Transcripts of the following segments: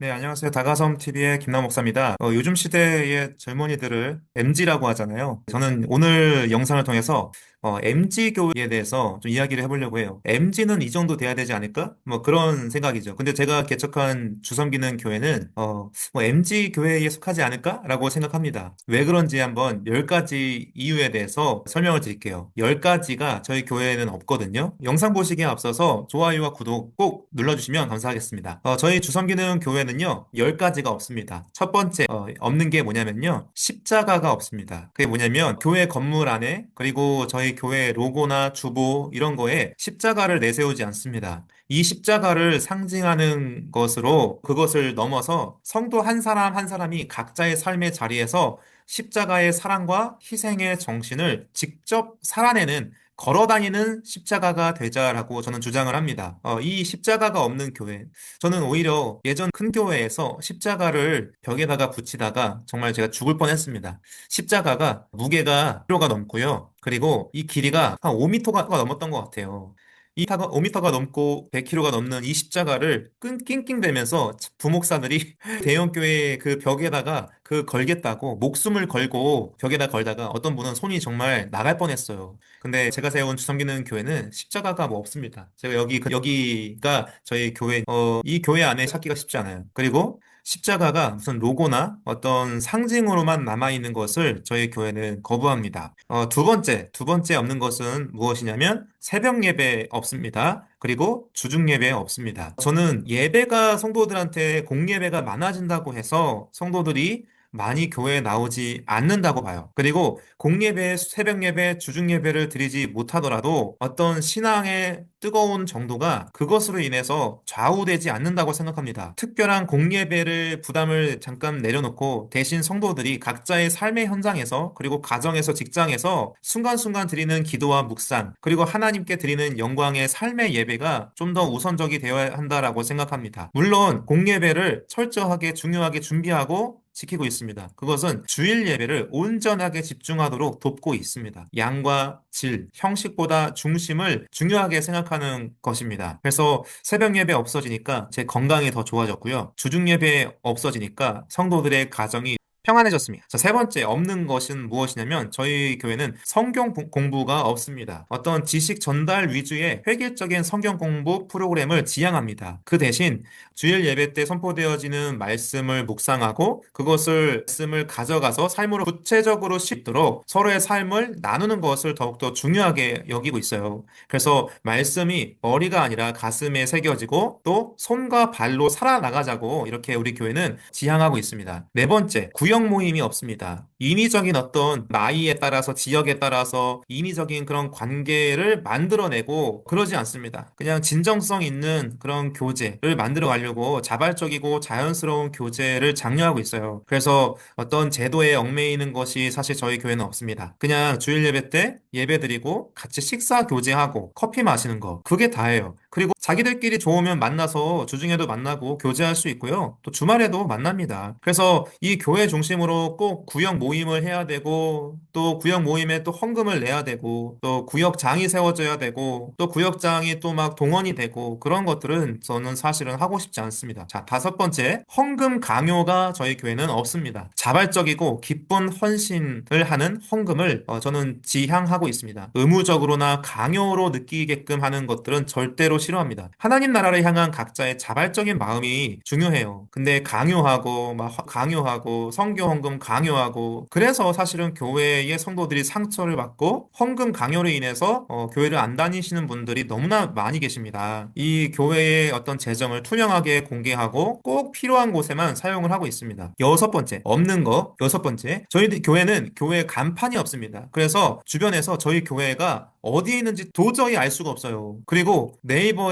네, 안녕하세요. 다가섬 TV의 김남 목사입니다. 요즘 시대의 젊은이들을 MZ라고 하잖아요. 저는 오늘 영상을 통해서 MZ 교회에 대해서 좀 이야기를 해보려고 해요. MZ는 이 정도 돼야 되지 않을까? 뭐 그런 생각이죠. 근데 제가 개척한 주섬기는 교회는 뭐 MZ 교회에 속하지 않을까라고 생각합니다. 왜 그런지 한번 10가지 이유에 대해서 설명을 드릴게요. 10가지가 저희 교회에는 없거든요. 영상 보시기에 앞서서 좋아요와 구독 꼭 눌러주시면 감사하겠습니다. 저희 주섬기는 교회는요, 10가지가 없습니다. 첫 번째, 없는 게 뭐냐면요, 십자가가 없습니다. 그게 뭐냐면, 교회 건물 안에, 그리고 저희 교회 로고나 주보, 이런 거에 십자가를 내세우지 않습니다. 이 십자가를 상징하는 것으로 그것을 넘어서 성도 한 사람 한 사람이 각자의 삶의 자리에서 십자가의 사랑과 희생의 정신을 직접 살아내는 걸어 다니는 십자가가 되자라고 저는 주장을 합니다. 이 십자가가 없는 교회. 저는 오히려 예전 큰 교회에서 십자가를 벽에다가 붙이다가 정말 제가 죽을 뻔했습니다. 십자가가 무게가 1kg가 넘고요. 그리고 이 길이가 한 5m가 넘었던 것 같아요. 이 5m가 넘고 100kg가 넘는 이 십자가를 낑낑대면서 부목사들이 대형 교회 그 벽에다가 그 걸겠다고 목숨을 걸고 벽에다 걸다가 어떤 분은 손이 정말 나갈 뻔했어요. 근데 제가 세운 주섬기는 교회는 십자가가 뭐 없습니다. 제가 여기가 저희 교회, 이 교회 안에 찾기가 쉽지 않아요. 그리고 십자가가 무슨 로고나 어떤 상징으로만 남아있는 것을 저희 교회는 거부합니다. 두 번째 없는 것은 무엇이냐면 새벽 예배 없습니다. 그리고 주중 예배 없습니다. 저는 예배가 성도들한테 공예배가 많아진다고 해서 성도들이 많이 교회에 나오지 않는다고 봐요. 그리고 공예배, 새벽 예배, 주중 예배를 드리지 못하더라도 어떤 신앙의 뜨거운 정도가 그것으로 인해서 좌우되지 않는다고 생각합니다. 특별한 공예배를 부담을 잠깐 내려놓고 대신 성도들이 각자의 삶의 현장에서 그리고 가정에서 직장에서 순간순간 드리는 기도와 묵상 그리고 하나님께 드리는 영광의 삶의 예배가 좀 더 우선적이 되어야 한다라고 생각합니다. 물론 공예배를 철저하게 중요하게 준비하고 지키고 있습니다. 그것은 주일 예배를 온전하게 집중하도록 돕고 있습니다. 양과 질, 형식보다 중심을 중요하게 생각하는 것입니다. 그래서 새벽 예배 없어지니까 제 건강이 더 좋아졌고요. 주중 예배 없어지니까 성도들의 가정이 평안해졌습니다. 자, 세 번째, 없는 것은 무엇이냐면 저희 교회는 성경 공부가 없습니다. 어떤 지식 전달 위주의 획일적인 성경 공부 프로그램을 지향합니다. 그 대신 주일 예배 때 선포되어지는 말씀을 묵상하고 그것을 말씀을 가져가서 삶으로 구체적으로 씹도록 서로의 삶을 나누는 것을 더욱더 중요하게 여기고 있어요. 그래서 말씀이 머리가 아니라 가슴에 새겨지고 또 손과 발로 살아나가자고 이렇게 우리 교회는 지향하고 있습니다. 네 번째, 구역 모임이 없습니다. 인위적인 어떤 나이에 따라서 지역에 따라서 인위적인 그런 관계를 만들어내고 그러지 않습니다. 그냥 진정성 있는 그런 교제를 만들어 가려고 자발적이고 자연스러운 교제를 장려하고 있어요. 그래서 어떤 제도에 얽매이는 것이 사실 저희 교회는 없습니다. 그냥 주일 예배 때 예배 드리고 같이 식사 교제하고 커피 마시는 거 그게 다예요. 그리고 자기들끼리 좋으면 만나서 주중에도 만나고 교제할 수 있고요. 또 주말에도 만납니다. 그래서 이 교회 중심으로 꼭 구역 모임을 해야 되고 또 구역 모임에 또 헌금을 내야 되고 또 구역장이 세워져야 되고 또 구역장이 또 막 동원이 되고 그런 것들은 저는 사실은 하고 싶지 않습니다. 자, 다섯 번째, 헌금 강요가 저희 교회는 없습니다. 자발적이고 기쁜 헌신을 하는 헌금을 저는 지향하고 있습니다. 의무적으로나 강요로 느끼게끔 하는 것들은 절대로 싫어합니다. 하나님 나라를 향한 각자의 자발적인 마음이 중요해요. 근데 강요하고 강요하고 성교 헌금 강요하고 그래서 사실은 교회의 성도들이 상처를 받고 헌금 강요로 인해서 교회를 안 다니시는 분들이 너무나 많이 계십니다. 이 교회의 어떤 재정을 투명하게 공개하고 꼭 필요한 곳에만 사용을 하고 있습니다. 여섯 번째, 없는 거. 여섯 번째, 저희 교회는 교회 간판이 없습니다. 그래서 주변에서 저희 교회가 어디에 있는지 도저히 알 수가 없어요. 그리고 네이버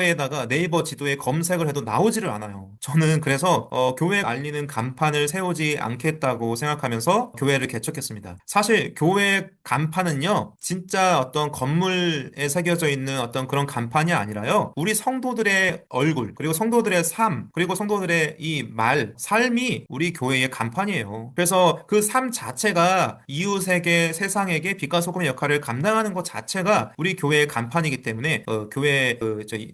지도에 검색을 해도 나오지를 않아요. 저는 그래서 교회 알리는 간판을 세우지 않겠다고 생각하면서 교회를 개척했습니다. 사실 교회 간판은요, 진짜 어떤 건물에 새겨져 있는 어떤 그런 간판이 아니라요. 우리 성도들의 얼굴, 그리고 성도들의 삶, 그리고 성도들의 이 삶이 우리 교회의 간판이에요. 그래서 그 삶 자체가 이웃에게, 세상에게 빛과 소금의 역할을 감당하는 것 자체가 우리 교회의 간판이기 때문에 교회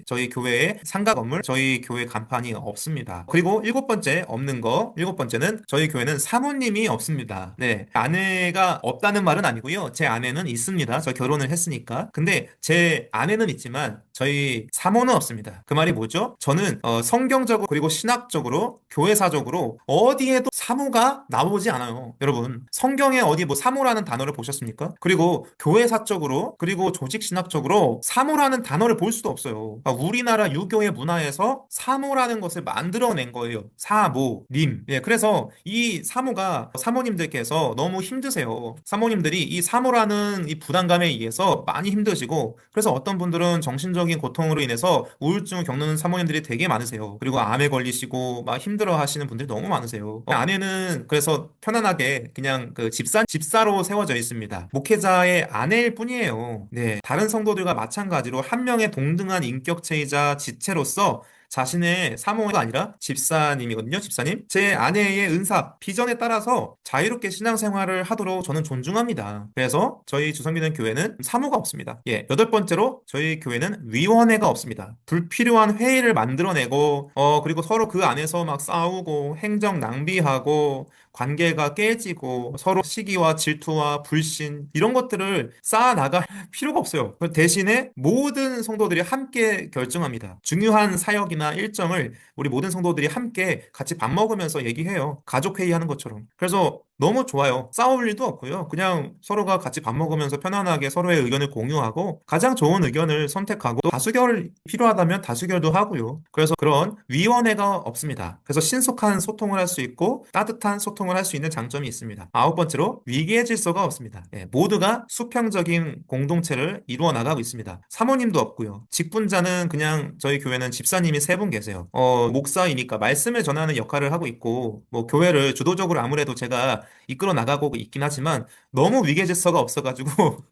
저희 교회에 상가 건물, 저희 교회 간판이 없습니다. 그리고 일곱 번째는 저희 교회는 사모님이 없습니다. 네, 아내가 없다는 말은 아니고요. 제 아내는 있습니다. 저 결혼을 했으니까. 근데 제 아내는 있지만 저희 사모는 없습니다. 그 말이 뭐죠? 저는 성경적으로 그리고 신학적으로 교회사적으로 어디에도 사모가 나오지 않아요. 여러분, 성경에 어디 뭐 사모라는 단어를 보셨습니까? 그리고 교회사적으로 그리고 조직신학적으로 사모라는 단어를 볼 수도 없어요. 그러니까 우리나라 유교의 문화에서 사모라는 것을 만들어낸 거예요. 사모님. 예, 그래서 이 사모가 사모님들께서 너무 힘드세요. 사모님들이 이 사모라는 이 부담감에 의해서 많이 힘드시고, 그래서 어떤 분들은 정신적인 고통으로 인해서 우울증을 겪는 사모님들이 되게 많으세요. 그리고 암에 걸리시고 막 힘들어 하시는 분들이 너무 많으세요. 아내는 그래서 편안하게 그냥 그 집사로 세워져 있습니다. 목회자의 아내일 뿐이에요. 네. 다른 성도들과 마찬가지로 한 명의 동등한 인격체이자 지체로서 자신의 사모가 아니라 집사님이거든요. 집사님. 제 아내의 은사, 비전에 따라서 자유롭게 신앙생활을 하도록 저는 존중합니다. 그래서 저희 주성기는 교회는 사모가 없습니다. 예, 여덟 번째로 저희 교회는 위원회가 없습니다. 불필요한 회의를 만들어내고 그리고 서로 그 안에서 막 싸우고 행정 낭비하고 관계가 깨지고 서로 시기와 질투와 불신 이런 것들을 쌓아 나갈 필요가 없어요. 대신에 모든 성도들이 함께 결정합니다. 중요한 사역이나 일정을 우리 모든 성도들이 함께 같이 밥 먹으면서 얘기해요. 가족 회의하는 것처럼. 그래서 너무 좋아요. 싸울 일도 없고요. 그냥 서로가 같이 밥 먹으면서 편안하게 서로의 의견을 공유하고 가장 좋은 의견을 선택하고 또 다수결 필요하다면 다수결도 하고요. 그래서 그런 위원회가 없습니다. 그래서 신속한 소통을 할 수 있고 따뜻한 소통을 할 수 있는 장점이 있습니다. 아홉 번째로 위계의 질서가 없습니다. 예, 모두가 수평적인 공동체를 이루어 나가고 있습니다. 사모님도 없고요. 직분자는 그냥 저희 교회는 집사님이 세 분 계세요. 목사이니까 말씀을 전하는 역할을 하고 있고 뭐 교회를 주도적으로 아무래도 제가 이끌어 나가고 있긴 하지만 너무 위계 질서가 없어가지고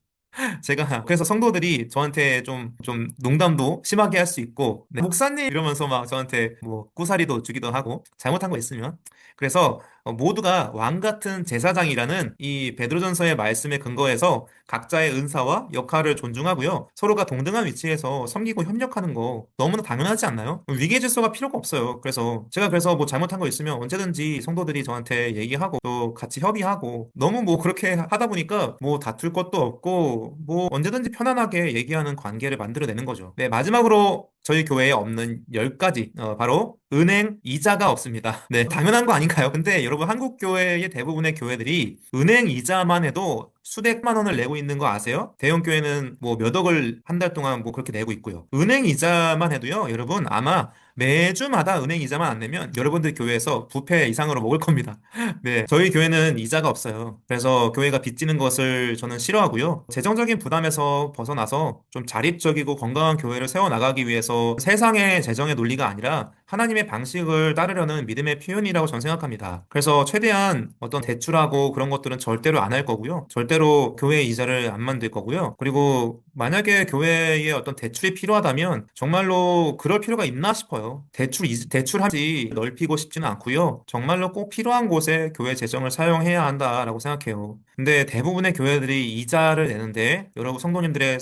제가 그래서 성도들이 저한테 좀 농담도 심하게 할 수 있고 네, 목사님 이러면서 막 저한테 뭐 꾸사리도 주기도 하고 잘못한 거 있으면 그래서 모두가 왕 같은 제사장이라는 이 베드로전서의 말씀에 근거해서 각자의 은사와 역할을 존중하고요. 서로가 동등한 위치에서 섬기고 협력하는 거 너무나 당연하지 않나요? 위계 질서가 필요가 없어요. 그래서 뭐 잘못한 거 있으면 언제든지 성도들이 저한테 얘기하고 또 같이 협의하고 너무 뭐 그렇게 하다 보니까 뭐 다툴 것도 없고 뭐 언제든지 편안하게 얘기하는 관계를 만들어내는 거죠. 네, 마지막으로 저희 교회에 없는 10가지 바로 은행 이자가 없습니다. 네, 당연한 거 아닌가요? 근데 여러분 한국 교회의 대부분의 교회들이 은행 이자만 해도 수백만 원을 내고 있는 거 아세요? 대형 교회는 뭐 몇 억을 한 달 동안 뭐 그렇게 내고 있고요. 은행 이자만 해도요, 여러분 아마 매주마다 은행 이자만 안 내면 여러분들 교회에서 부패 이상으로 먹을 겁니다. 네, 저희 교회는 이자가 없어요. 그래서 교회가 빚지는 것을 저는 싫어하고요. 재정적인 부담에서 벗어나서 좀 자립적이고 건강한 교회를 세워나가기 위해서 세상의 재정의 논리가 아니라 하나님의 방식을 따르려는 믿음의 표현이라고 저는 생각합니다. 그래서 최대한 어떤 대출하고 그런 것들은 절대로 안 할 거고요. 절대로 교회 이자를 안 만들 거고요. 그리고 만약에 교회에 어떤 대출이 필요하다면 정말로 그럴 필요가 있나 싶어요. 대출하지 넓히고 싶지는 않고요. 정말로 꼭 필요한 곳에 교회 재정을 사용해야 한다라고 생각해요. 근데 대부분의 교회들이 이자를 내는데 여러분 성도님들의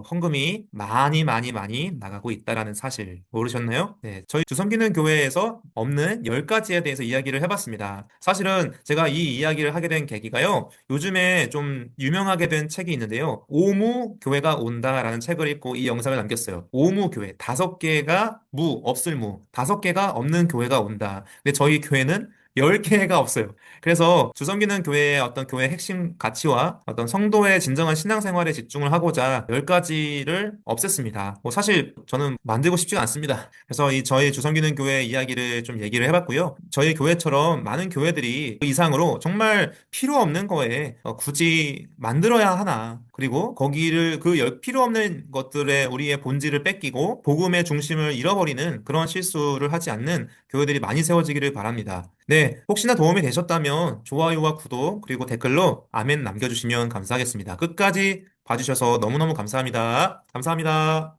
헌금이 많이 많이 많이 나가고 있다라는 사실 모르셨나요? 네, 저희 주섬기는 교회에서 없는 10가지에 대해서 이야기를 해봤습니다. 사실은 제가 이 이야기를 하게 된 계기가요. 요즘에 좀 유명하게 된 책이 있는데요. 오무 교회가 온다라는 책을 읽고 이 영상을 남겼어요. 오무 교회, 5개가 없을 무, 5개가 없는 교회가 온다. 근데 저희 교회는 10개가 없어요. 그래서 주섬기는 교회의 어떤 교회 핵심 가치와 어떤 성도의 진정한 신앙생활에 집중을 하고자 10가지를 없앴습니다. 뭐 사실 저는 만들고 싶지가 않습니다. 그래서 이 저희 주섬기는 교회 이야기를 좀 얘기를 해봤고요. 저희 교회처럼 많은 교회들이 그 이상으로 정말 필요 없는 거에 굳이 만들어야 하나. 그리고 거기를 필요 없는 것들에 우리의 본질을 뺏기고 복음의 중심을 잃어버리는 그런 실수를 하지 않는 교회들이 많이 세워지기를 바랍니다. 네, 혹시나 도움이 되셨다면 좋아요와 구독 그리고 댓글로 아멘 남겨주시면 감사하겠습니다. 끝까지 봐주셔서 너무너무 감사합니다. 감사합니다.